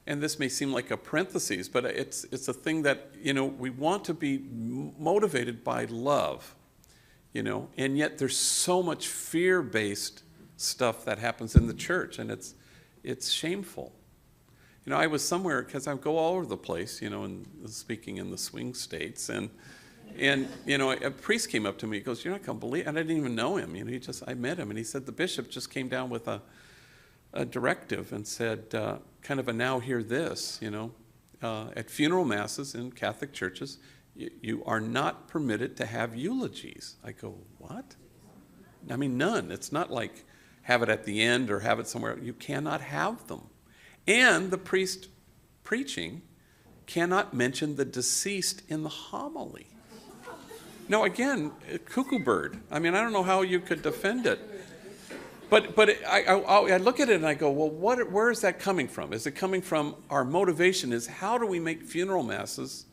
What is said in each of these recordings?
and this may seem like a parenthesis, but it's a thing that, we want to be motivated by love, and yet there's so much fear-based stuff that happens in the church, and it's shameful. I was somewhere, because I go all over the place, and speaking in the swing states, and a priest came up to me. He goes, "You're not going to believe," and I didn't even know him. I met him, and he said the bishop just came down with a directive and said, kind of a now hear this, at funeral masses in Catholic churches, you are not permitted to have eulogies. I go, what? I mean, none. It's not like have it at the end or have it somewhere. You cannot have them. And the priest preaching cannot mention the deceased in the homily. Now, again, cuckoo bird. I mean, I don't know how you could defend it. But I look at it and I go, well, where is that coming from? Is it coming from our motivation is how do we make funeral masses,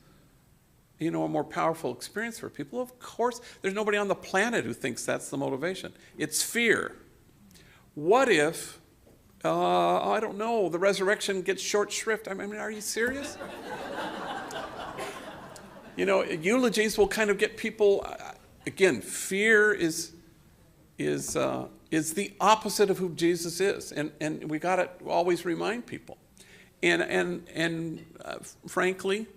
a more powerful experience for people? Of course, there's nobody on the planet who thinks that's the motivation. It's fear. What if, I don't know, the resurrection gets short shrift? I mean, are you serious? Eulogies will kind of get people, again, fear is the opposite of who Jesus is, and we got to always remind people. And frankly,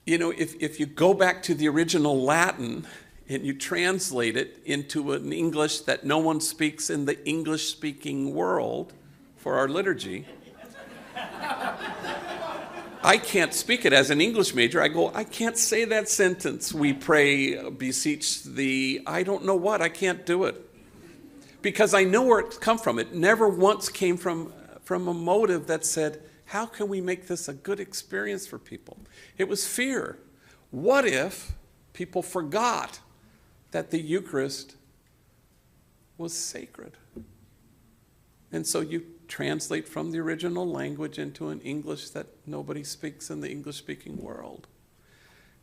if you go back to the original Latin and you translate it into an English that no one speaks in the English-speaking world for our liturgy, I can't speak it as an English major. I can't say that sentence. We pray, beseech thee. I don't know what. I can't do it. Because I know where it's come from. It never once came from a motive that said, how can we make this a good experience for people? It was fear. What if people forgot that the Eucharist was sacred? And so you translate from the original language into an English that nobody speaks in the English-speaking world.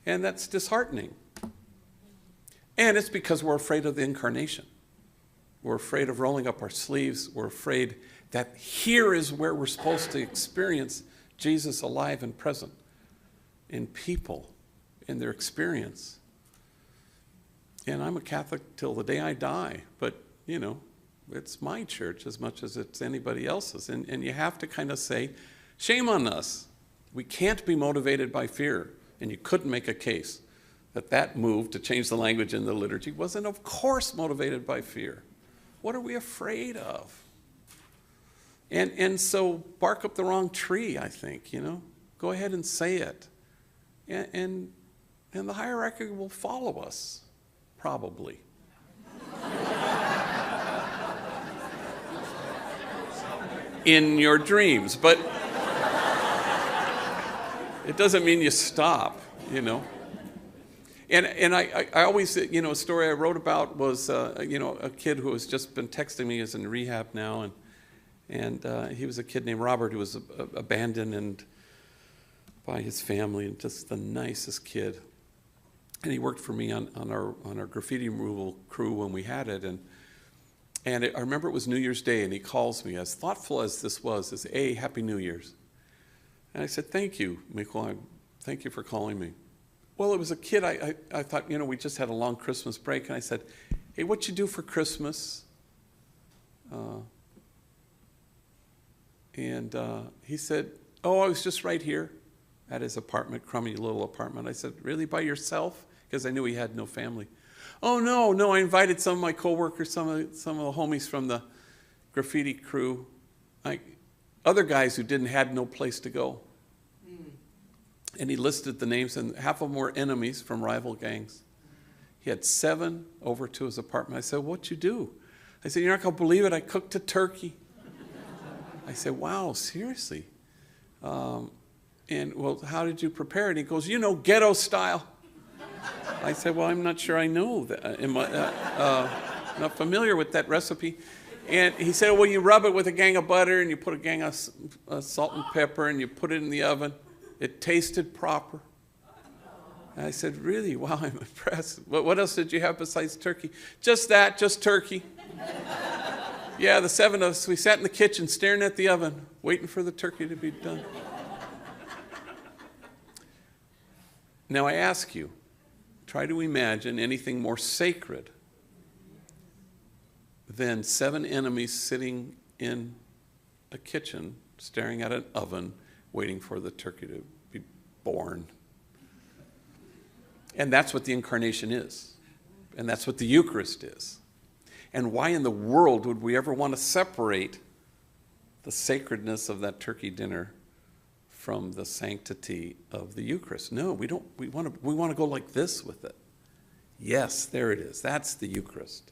And that's disheartening. And it's because we're afraid of the incarnation. We're afraid of rolling up our sleeves. We're afraid that here is where we're supposed to experience Jesus alive and present in people, in their experience. And I'm a Catholic till the day I die, but, it's my church as much as it's anybody else's. And you have to kind of say, shame on us. We can't be motivated by fear. And you couldn't make a case that move to change the language in the liturgy wasn't, of course, motivated by fear. What are we afraid of? And so bark up the wrong tree, I think, Go ahead and say it. And the hierarchy will follow us, probably. In your dreams, but it doesn't mean you stop, And I always, a story I wrote about was, a kid who has just been texting me, is in rehab now, and he was a kid named Robert who was abandoned by his family, and just the nicest kid. And he worked for me on our graffiti removal crew when we had it, and I remember it was New Year's Day, and he calls me, as thoughtful as this was, as, "Hey, Happy New Year's." And I said, "Thank you, Michael. Thank you for calling me." Well, it was a kid, I thought, we just had a long Christmas break, and I said, "Hey, what you do for Christmas?" He said, "Oh, I was just right here at his apartment, crummy little apartment." I said, "Really, by yourself?" Because I knew he had no family. "Oh, no, I invited some of my coworkers, some of the homies from the graffiti crew, other guys who had no place to go." And he listed the names, and half of them were enemies from rival gangs. He had 7 over to his apartment. I said, "What'd you do?" I said, "You're not going to believe it. I cooked a turkey." I said, "Wow, seriously?" And, "Well, how did you prepare it?" He goes, "Ghetto style." I said, "Well, I'm not sure I know that. I'm not familiar with that recipe." And he said, "Well, you rub it with a gang of butter, and you put a gang of salt and pepper, and you put it in the oven. It tasted proper." And I said, "Really? Wow, I'm impressed. What else did you have besides turkey?" "Just that, just turkey." Yeah, the 7 of us, we sat in the kitchen staring at the oven, waiting for the turkey to be done. Now I ask you, try to imagine anything more sacred than 7 enemies sitting in a kitchen, staring at an oven, waiting for the turkey to be born. And that's what the incarnation is. And that's what the Eucharist is. And why in the world would we ever want to separate the sacredness of that turkey dinner from the sanctity of the Eucharist? No, we don't. We want to go like this with it. Yes, there it is. That's the Eucharist.